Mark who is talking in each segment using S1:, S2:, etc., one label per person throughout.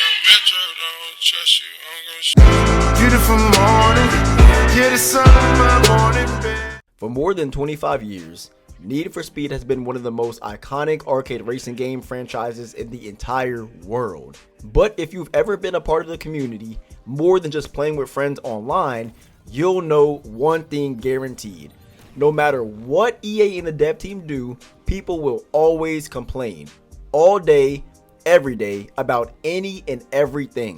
S1: Metro don't trust you, I'm gonna
S2: Beautiful morning, yeah, the sun in my morning bed.
S3: For more than 25 years, Need for Speed has been one of the most iconic arcade racing game franchises in the entire world. But if you've ever been a part of the community, more than just playing with friends online, you'll know one thing guaranteed. No matter what EA and the dev team do, people will always complain. All day, every day, about any and everything.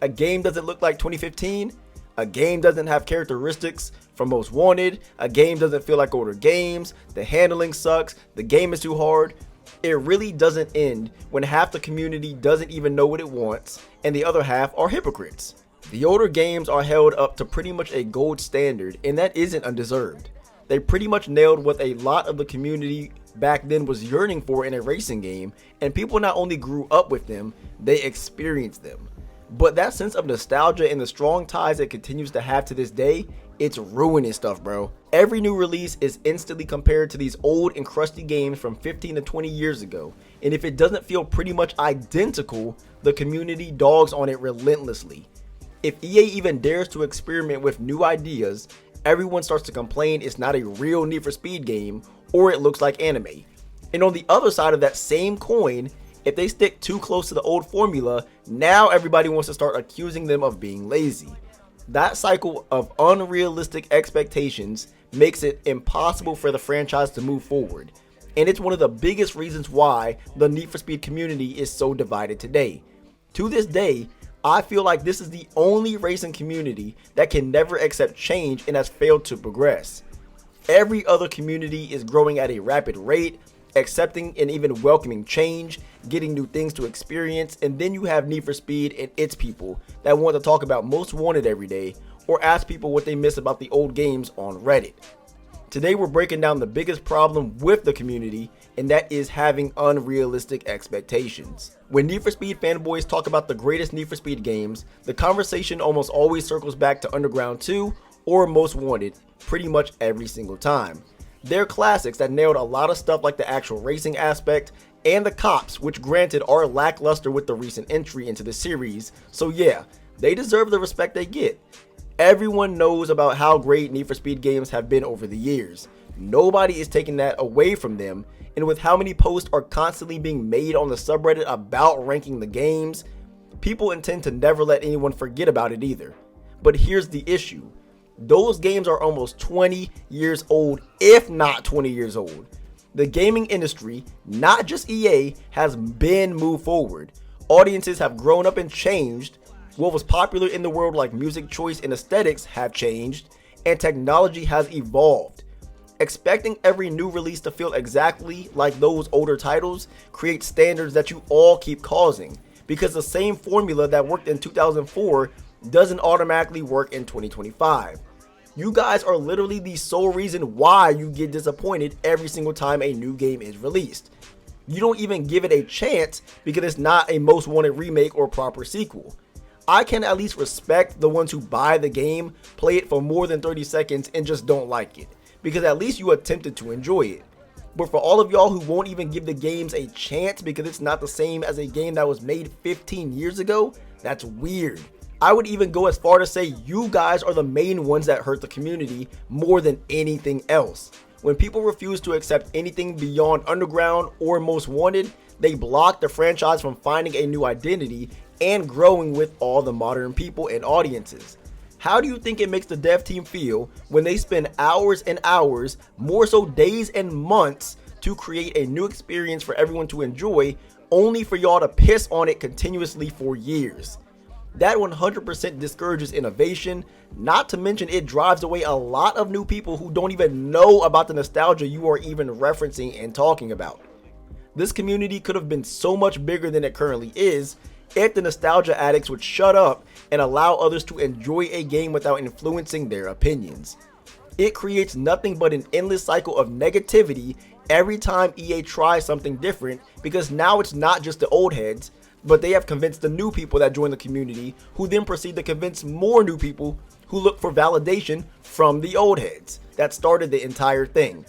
S3: A game doesn't look like 2015. A game doesn't have characteristics from Most Wanted. A game doesn't feel like older games. The handling sucks. The game is too hard. It really doesn't end when half the community doesn't even know what it wants and the other half are hypocrites. The older games are held up to pretty much a gold standard, and that isn't undeserved. They pretty much nailed what a lot of the community back then was yearning for in a racing game, and people not only grew up with them, they experienced them. But that sense of nostalgia and the strong ties it continues to have to this day, it's ruining stuff, bro. Every new release is instantly compared to these old and crusty games from 15 to 20 years ago, and if it doesn't feel pretty much identical, the community dogs on it relentlessly. If EA even dares to experiment with new ideas, everyone starts to complain it's not a real Need for Speed game or it looks like anime. And on the other side of that same coin, if they stick too close to the old formula, now everybody wants to start accusing them of being lazy. That cycle of unrealistic expectations makes it impossible for the franchise to move forward. And it's one of the biggest reasons why the Need for Speed community is so divided today. To this day, I feel like this is the only racing community that can never accept change and has failed to progress. Every other community is growing at a rapid rate, accepting and even welcoming change, getting new things to experience, and then you have Need for Speed and its people that want to talk about Most Wanted every day or ask people what they miss about the old games on Reddit. Today we're breaking down the biggest problem with the community, and that is having unrealistic expectations. When Need for Speed fanboys talk about the greatest Need for Speed games, the conversation almost always circles back to Underground 2 or Most Wanted pretty much every single time. They're classics that nailed a lot of stuff like the actual racing aspect and the cops, which granted are lackluster with the recent entry into the series, so yeah, they deserve the respect they get. Everyone knows about how great Need for Speed games have been over the years. Nobody is taking that away from them, and with how many posts are constantly being made on the subreddit about ranking the games, people intend to never let anyone forget about it either. But here's the issue. Those games are almost 20 years old, if not 20 years old. The gaming industry, not just EA, has been moved forward. Audiences have grown up and changed. What was popular in the world like music choice and aesthetics have changed, and technology has evolved. Expecting every new release to feel exactly like those older titles creates standards that you all keep causing, because the same formula that worked in 2004 doesn't automatically work in 2025. You guys are literally the sole reason why you get disappointed every single time a new game is released. You don't even give it a chance because it's not a Most Wanted remake or proper sequel. I can at least respect the ones who buy the game, play it for more than 30 seconds and just don't like it, because at least you attempted to enjoy it. But for all of y'all who won't even give the games a chance because it's not the same as a game that was made 15 years ago, that's weird. I would even go as far to say you guys are the main ones that hurt the community more than anything else. When people refuse to accept anything beyond Underground or Most Wanted, they block the franchise from finding a new identity and growing with all the modern people and audiences. How do you think it makes the dev team feel when they spend hours and hours, more so days and months, to create a new experience for everyone to enjoy, only for y'all to piss on it continuously for years? That 100% discourages innovation, not to mention it drives away a lot of new people who don't even know about the nostalgia you are even referencing and talking about. This community could have been so much bigger than it currently is if the nostalgia addicts would shut up and allow others to enjoy a game without influencing their opinions. It creates nothing but an endless cycle of negativity every time EA tries something different, because now it's not just the old heads, but they have convinced the new people that join the community, who then proceed to convince more new people who look for validation from the old heads that started the entire thing.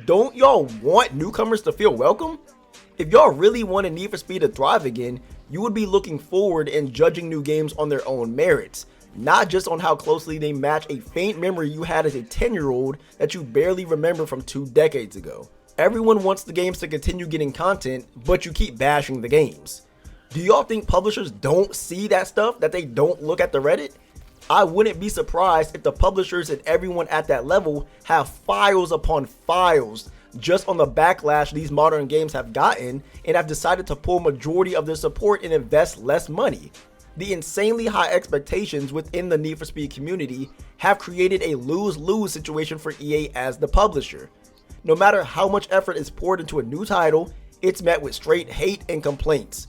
S3: Don't y'all want newcomers to feel welcome? If y'all really want Need for Speed to thrive again, you would be looking forward and judging new games on their own merits, not just on how closely they match a faint memory you had as a 10-year-old that you barely remember from 2 decades ago. Everyone wants the games to continue getting content, but you keep bashing the games. Do y'all think publishers don't see that stuff, that they don't look at the Reddit? I wouldn't be surprised if the publishers and everyone at that level have files upon files just on the backlash these modern games have gotten and have decided to pull majority of their support and invest less money. The insanely high expectations within the Need for Speed community have created a lose-lose situation for EA as the publisher. No matter how much effort is poured into a new title, it's met with straight hate and complaints.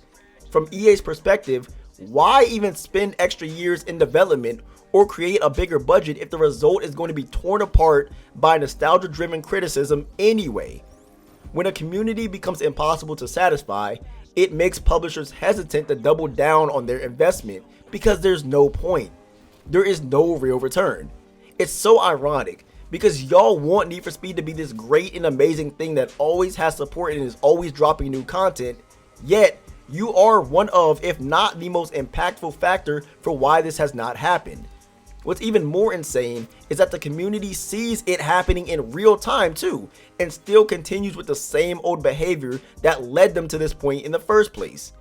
S3: From EA's perspective, why even spend extra years in development or create a bigger budget if the result is going to be torn apart by nostalgia-driven criticism anyway? When a community becomes impossible to satisfy, it makes publishers hesitant to double down on their investment because there's no point. There is no real return. It's so ironic because y'all want Need for Speed to be this great and amazing thing that always has support and is always dropping new content, yet you are one of, if not the most impactful factor for why this has not happened. What's even more insane is that the community sees it happening in real time too, and still continues with the same old behavior that led them to this point in the first place.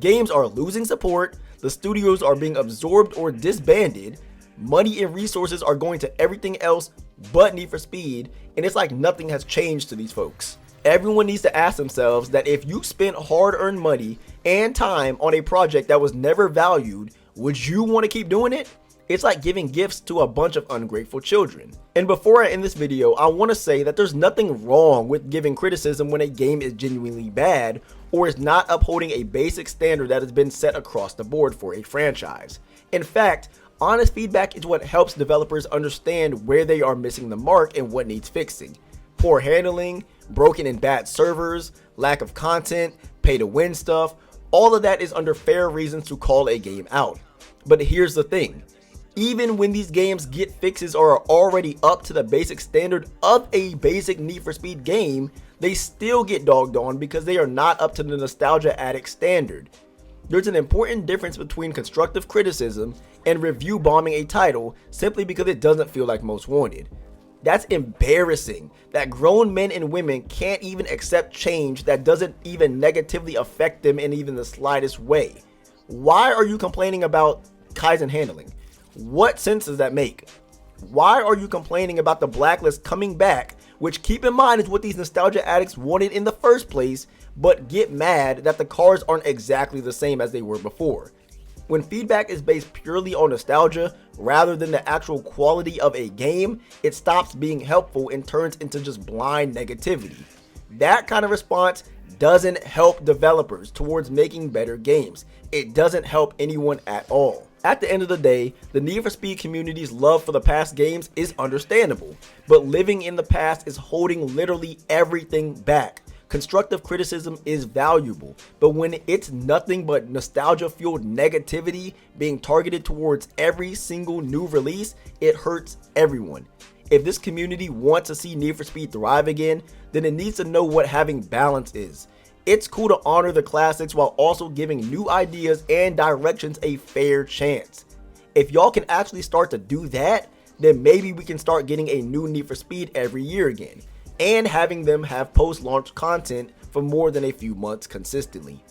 S3: Games are losing support, the studios are being absorbed or disbanded, money and resources are going to everything else but Need for Speed, and it's like nothing has changed to these folks. Everyone needs to ask themselves that if you spent hard-earned money and time on a project that was never valued, would you want to keep doing it? It's like giving gifts to a bunch of ungrateful children. And before I end this video, I want to say that there's nothing wrong with giving criticism when a game is genuinely bad or is not upholding a basic standard that has been set across the board for a franchise. In fact, honest feedback is what helps developers understand where they are missing the mark and what needs fixing. Poor handling, broken and bad servers, lack of content, pay to win stuff, all of that is under fair reasons to call a game out. But here's the thing. Even when these games get fixes or are already up to the basic standard of a basic Need for Speed game, they still get dogged on because they are not up to the nostalgia addict standard. There's an important difference between constructive criticism and review bombing a title simply because it doesn't feel like Most Wanted. That's embarrassing that grown men and women can't even accept change that doesn't even negatively affect them in even the slightest way. Why are you complaining about Kaizen handling? What sense does that make? Why are you complaining about the blacklist coming back, which, keep in mind, is what these nostalgia addicts wanted in the first place, but get mad that the cars aren't exactly the same as they were before? When feedback is based purely on nostalgia rather than the actual quality of a game, it stops being helpful and turns into just blind negativity. That kind of response doesn't help developers towards making better games. It doesn't help anyone at all. At the end of the day, the Need for Speed community's love for the past games is understandable, but living in the past is holding literally everything back. Constructive criticism is valuable, but when it's nothing but nostalgia-fueled negativity being targeted towards every single new release, it hurts everyone. If this community wants to see Need for Speed thrive again, then it needs to know what having balance is. It's cool to honor the classics while also giving new ideas and directions a fair chance. If y'all can actually start to do that, then maybe we can start getting a new Need for Speed every year again, and having them have post-launch content for more than a few months consistently.